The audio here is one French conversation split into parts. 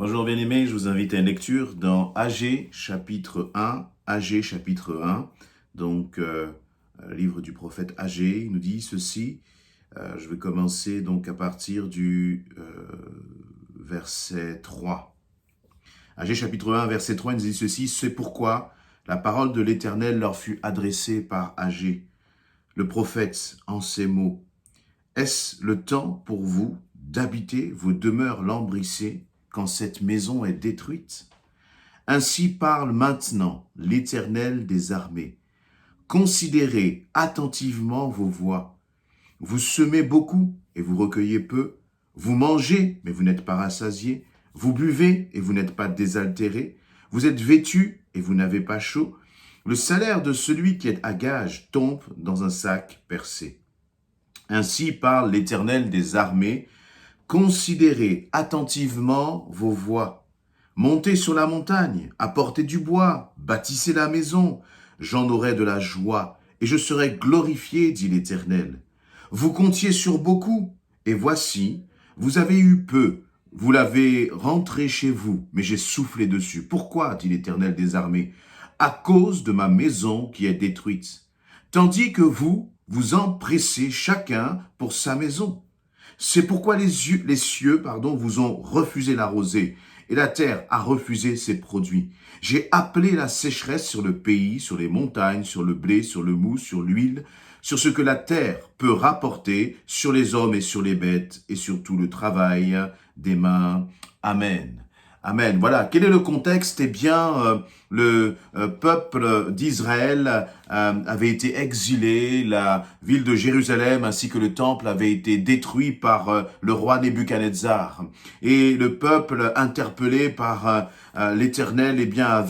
Bonjour bien-aimés, je vous invite à une lecture dans Agée chapitre 1. Agée chapitre 1, donc livre du prophète Agée, il nous dit ceci. Je vais commencer donc à partir du verset 3. Agée chapitre 1, verset 3, il nous dit ceci. C'est pourquoi la parole de l'Éternel leur fut adressée par Agée, le prophète, en ces mots. Est-ce le temps pour vous d'habiter vos demeures lambrissées quand cette maison est détruite? Ainsi parle maintenant l'Éternel des armées. Considérez attentivement vos voies. Vous semez beaucoup et vous recueillez peu. Vous mangez, mais vous n'êtes pas rassasiés. Vous buvez et vous n'êtes pas désaltérés. Vous êtes vêtus et vous n'avez pas chaud. Le salaire de celui qui est à gage tombe dans un sac percé. Ainsi parle l'Éternel des armées. Considérez attentivement vos voies. Montez sur la montagne, apportez du bois, bâtissez la maison. J'en aurai de la joie et je serai glorifié, dit l'Éternel. Vous comptiez sur beaucoup, et voici, vous avez eu peu. Vous l'avez rentré chez vous, mais j'ai soufflé dessus. Pourquoi, dit l'Éternel des armées? À cause de ma maison qui est détruite. Tandis que vous, vous empressez chacun pour sa maison. C'est pourquoi les cieux vous ont refusé la rosée, et la terre a refusé ses produits. J'ai appelé la sécheresse sur le pays, sur les montagnes, sur le blé, sur le mou, sur l'huile, sur ce que la terre peut rapporter, sur les hommes et sur les bêtes, et sur tout le travail des mains. Amen. Amen. Voilà. Quel est le contexte? Eh bien, le peuple d'Israël avait été exilé, la ville de Jérusalem ainsi que le temple avait été détruit par le roi Nebuchadnezzar. Et le peuple, interpellé par l'Éternel, eh bien,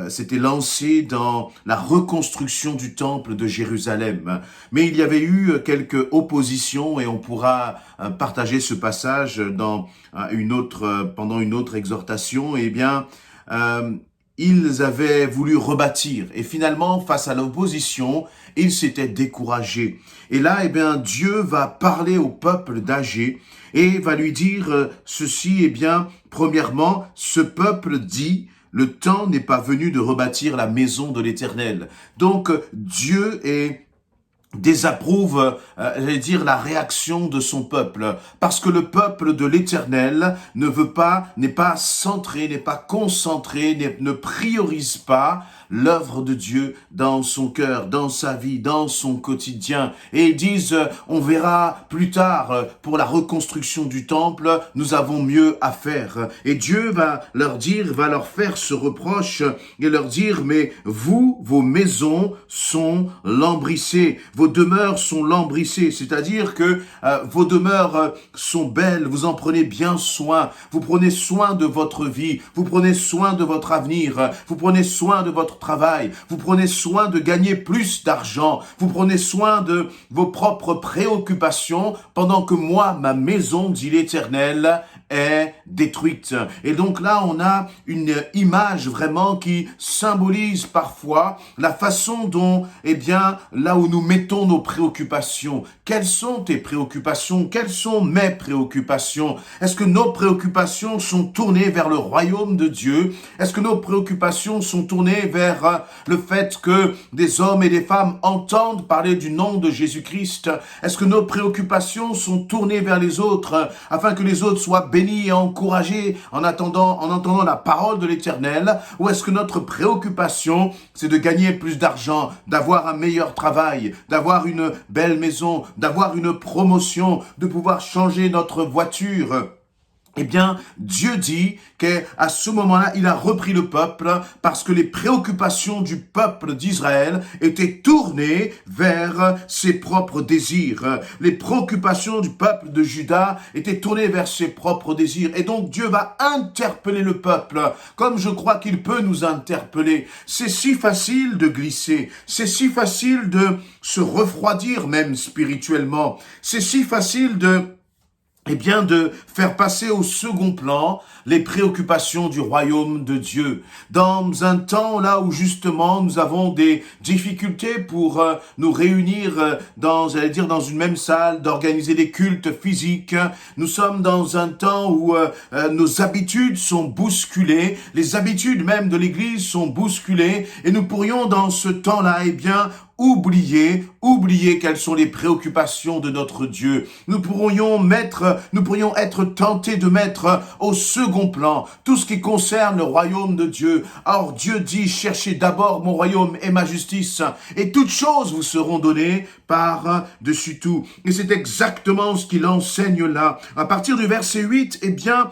s'était lancé dans la reconstruction du temple de Jérusalem. Mais il y avait eu quelques oppositions et on pourra partager ce passage dans pendant une autre exhortation. Eh bien, ils avaient voulu rebâtir et finalement, face à l'opposition, ils s'étaient découragés. Et là, eh bien, Dieu va parler au peuple d'Agée et va lui dire ceci. Eh bien, premièrement, ce peuple dit: le temps n'est pas venu de rebâtir la maison de l'Éternel. Donc, Dieu désapprouve, la réaction de son peuple, parce que le peuple de l'Éternel n'est pas centré, n'est pas concentré, ne priorise pas l'œuvre de Dieu dans son cœur, dans sa vie, dans son quotidien. Et ils disent, on verra plus tard pour la reconstruction du temple, nous avons mieux à faire. Et Dieu va leur faire ce reproche et leur dire, mais vous, vos maisons sont lambrissées, vos demeures sont lambrissées, c'est-à-dire que vos demeures sont belles, vous en prenez bien soin, vous prenez soin de votre vie, vous prenez soin de votre avenir, vous prenez soin de votre travail, vous prenez soin de gagner plus d'argent, vous prenez soin de vos propres préoccupations, pendant que moi, ma maison, dit l'Éternel, est détruite. Et donc là, on a une image vraiment qui symbolise parfois la façon dont, là où nous mettons nos préoccupations. Quelles sont tes préoccupations? Quelles sont mes préoccupations? Est-ce que nos préoccupations sont tournées vers le royaume de Dieu? Est-ce que nos préoccupations sont tournées vers le fait que des hommes et des femmes entendent parler du nom de Jésus-Christ? Est-ce que nos préoccupations sont tournées vers les autres afin que les autres soient bénis et encouragés en entendant la parole de l'Éternel? Ou est-ce que notre préoccupation, c'est de gagner plus d'argent, d'avoir un meilleur travail, d'avoir une belle maison, d'avoir une promotion, de pouvoir changer notre voiture? Eh bien, Dieu dit qu'à ce moment-là, il a repris le peuple parce que les préoccupations du peuple d'Israël étaient tournées vers ses propres désirs. Les préoccupations du peuple de Juda étaient tournées vers ses propres désirs. Et donc, Dieu va interpeller le peuple, comme je crois qu'il peut nous interpeller. C'est si facile de glisser. C'est si facile de se refroidir même spirituellement. C'est si facile de eh bien, de faire passer au second plan les préoccupations du royaume de Dieu. Dans un temps là où justement nous avons des difficultés pour nous réunir dans une même salle, d'organiser des cultes physiques, nous sommes dans un temps où nos habitudes sont bousculées, les habitudes même de l'Église sont bousculées, et nous pourrions dans ce temps-là, eh bien, oublier quelles sont les préoccupations de notre Dieu. Nous pourrions être tentés de mettre au second plan tout ce qui concerne le royaume de Dieu. Or, Dieu dit, cherchez d'abord mon royaume et ma justice, et toutes choses vous seront données par-dessus tout. Et c'est exactement ce qu'il enseigne là. À partir du verset 8, eh bien,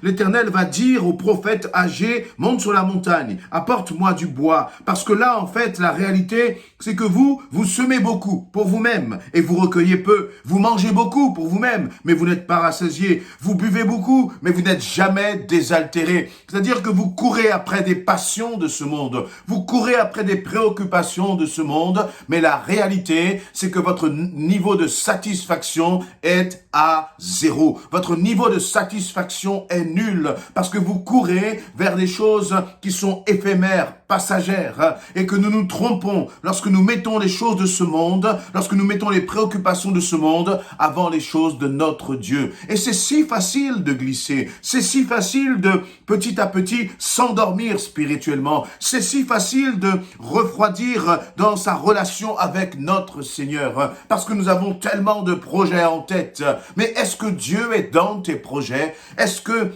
l'Éternel va dire au prophète Agé, monte sur la montagne, apporte-moi du bois. Parce que là, en fait, la réalité, c'est que vous semez beaucoup pour vous-même et vous recueillez peu. Vous mangez beaucoup pour vous-même, mais vous n'êtes pas rassasiés. Vous buvez beaucoup, mais vous n'êtes jamais désaltérés. C'est-à-dire que vous courez après des passions de ce monde. Vous courez après des préoccupations de ce monde, mais la réalité, c'est que votre niveau de satisfaction est à zéro. Votre niveau de satisfaction est nul parce que vous courez vers des choses qui sont éphémères, passagères, et que nous nous trompons lorsque nous mettons les choses de ce monde, lorsque nous mettons les préoccupations de ce monde avant les choses de notre Dieu. Et c'est si facile de glisser, c'est si facile de petit à petit s'endormir spirituellement, c'est si facile de refroidir dans sa relation avec notre Seigneur, parce que nous avons tellement de projets en tête. Mais est-ce que Dieu est dans tes projets? Est-ce que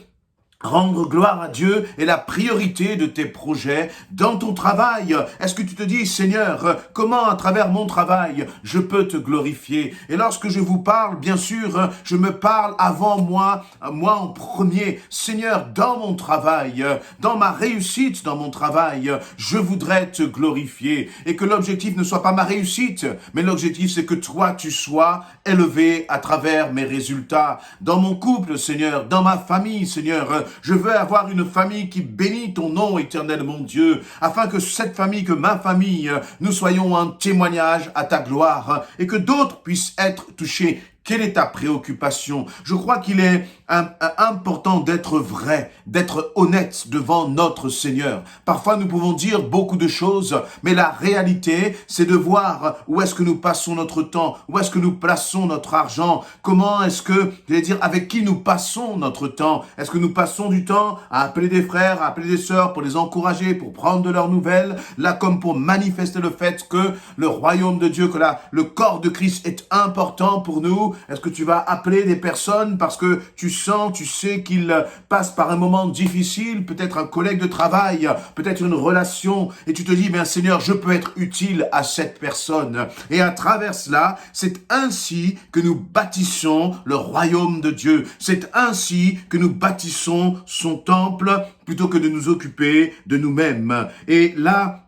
rendre gloire à Dieu est la priorité de tes projets dans ton travail? Est-ce que tu te dis, Seigneur, comment à travers mon travail je peux te glorifier? Et lorsque je vous parle, bien sûr, je me parle avant moi en premier. Seigneur, dans mon travail, dans ma réussite dans mon travail, je voudrais te glorifier. Et que l'objectif ne soit pas ma réussite, mais l'objectif c'est que toi tu sois élevé à travers mes résultats. Dans mon couple, Seigneur, dans ma famille, Seigneur, je veux avoir une famille qui bénit ton nom éternel, mon Dieu, afin que cette famille, que ma famille, nous soyons un témoignage à ta gloire et que d'autres puissent être touchés. Quelle est ta préoccupation? Je crois qu'il est important d'être vrai, d'être honnête devant notre Seigneur. Parfois, nous pouvons dire beaucoup de choses, mais la réalité, c'est de voir où est-ce que nous passons notre temps, où est-ce que nous plaçons notre argent, comment est-ce que, avec qui nous passons notre temps. Est-ce que nous passons du temps à appeler des frères, à appeler des sœurs pour les encourager, pour prendre de leurs nouvelles, là comme pour manifester le fait que le royaume de Dieu, que le corps de Christ est important pour nous? Est-ce que tu vas appeler des personnes parce que tu sais qu'ils passent par un moment difficile, peut-être un collègue de travail, peut-être une relation, et tu te dis, bien Seigneur, je peux être utile à cette personne. Et à travers cela, c'est ainsi que nous bâtissons le royaume de Dieu. C'est ainsi que nous bâtissons son temple plutôt que de nous occuper de nous-mêmes. Et là,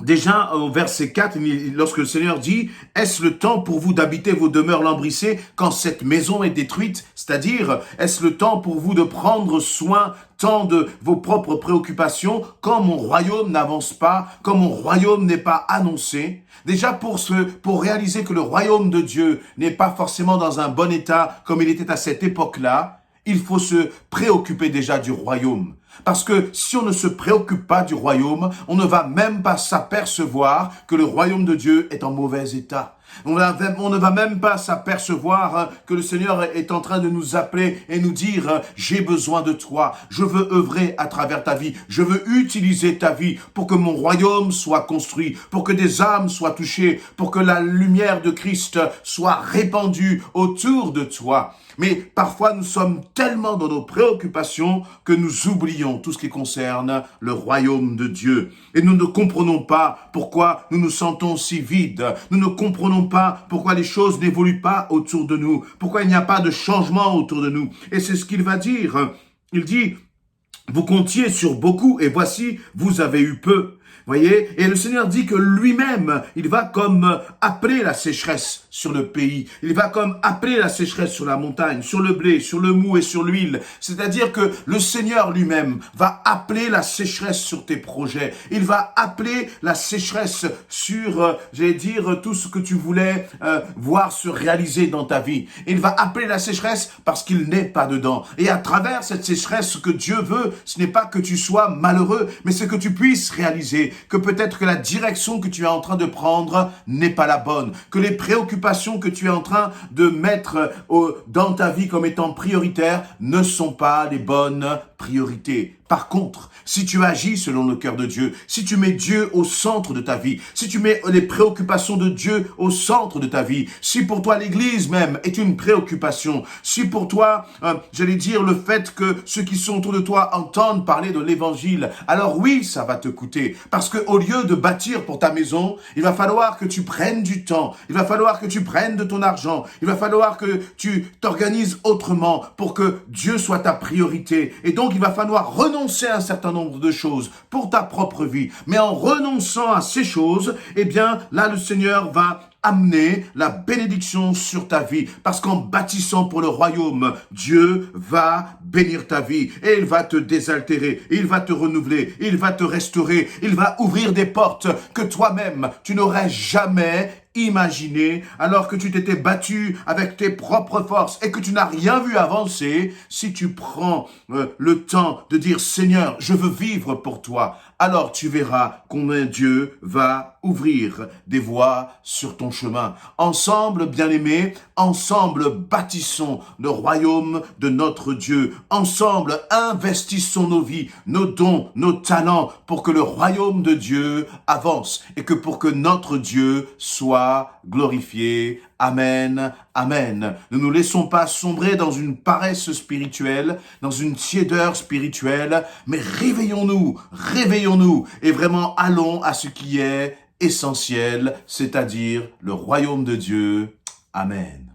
déjà, au verset 4, lorsque le Seigneur dit « Est-ce le temps pour vous d'habiter vos demeures lambrissées quand cette maison est détruite ?» C'est-à-dire, est-ce le temps pour vous de prendre soin tant de vos propres préoccupations quand mon royaume n'avance pas, quand mon royaume n'est pas annoncé? Déjà, pour réaliser que le royaume de Dieu n'est pas forcément dans un bon état comme il était à cette époque-là, il faut se préoccuper déjà du royaume. Parce que si on ne se préoccupe pas du royaume, on ne va même pas s'apercevoir que le royaume de Dieu est en mauvais état. On ne va même pas s'apercevoir que le Seigneur est en train de nous appeler et nous dire « J'ai besoin de toi, je veux œuvrer à travers ta vie, je veux utiliser ta vie pour que mon royaume soit construit, pour que des âmes soient touchées, pour que la lumière de Christ soit répandue autour de toi. » Mais parfois, nous sommes tellement dans nos préoccupations que nous oublions tout ce qui concerne le royaume de Dieu. Et nous ne comprenons pas pourquoi nous nous sentons si vides. Nous ne comprenons pas pourquoi les choses n'évoluent pas autour de nous, pourquoi il n'y a pas de changement autour de nous. Et c'est ce qu'il va dire. Il dit... Vous comptiez sur beaucoup et voici, vous avez eu peu. Voyez, et le Seigneur dit que lui-même, il va comme appeler la sécheresse sur le pays. Il va comme appeler la sécheresse sur la montagne, sur le blé, sur le mou et sur l'huile. C'est-à-dire que le Seigneur lui-même va appeler la sécheresse sur tes projets. Il va appeler la sécheresse sur, j'allais dire, tout ce que tu voulais voir se réaliser dans ta vie. Il va appeler la sécheresse parce qu'il n'est pas dedans. Et à travers cette sécheresse, ce que Dieu veut, ce n'est pas que tu sois malheureux, mais c'est que tu puisses réaliser que peut-être que la direction que tu es en train de prendre n'est pas la bonne, que les préoccupations que tu es en train de mettre dans ta vie comme étant prioritaires ne sont pas les bonnes priorités. Par contre, si tu agis selon le cœur de Dieu, si tu mets Dieu au centre de ta vie, si tu mets les préoccupations de Dieu au centre de ta vie, si pour toi l'Église même est une préoccupation, si pour toi, j'allais dire, le fait que ceux qui sont autour de toi entendent parler de l'Évangile, alors oui, ça va te coûter. Parce que au lieu de bâtir pour ta maison, il va falloir que tu prennes du temps, il va falloir que tu prennes de ton argent, il va falloir que tu t'organises autrement pour que Dieu soit ta priorité. Et donc, il va falloir renoncer à un certain nombre de choses pour ta propre vie. Mais en renonçant à ces choses, eh bien, là, le Seigneur va amener la bénédiction sur ta vie. Parce qu'en bâtissant pour le royaume, Dieu va bénir ta vie. Et il va te désaltérer. Il va te renouveler. Il va te restaurer. Il va ouvrir des portes que toi-même, tu n'aurais jamais imaginé, alors que tu t'étais battu avec tes propres forces et que tu n'as rien vu avancer. Si tu prends le temps de dire, Seigneur, je veux vivre pour toi, alors tu verras combien Dieu va ouvrir des voies sur ton chemin. Ensemble, bien-aimés, ensemble, bâtissons le royaume de notre Dieu. Ensemble, investissons nos vies, nos dons, nos talents pour que le royaume de Dieu avance et que pour que notre Dieu soit glorifié. Amen, amen. Ne nous laissons pas sombrer dans une paresse spirituelle, dans une tiédeur spirituelle, mais réveillons-nous et vraiment allons à ce qui est essentiel, c'est-à-dire le royaume de Dieu. Amen.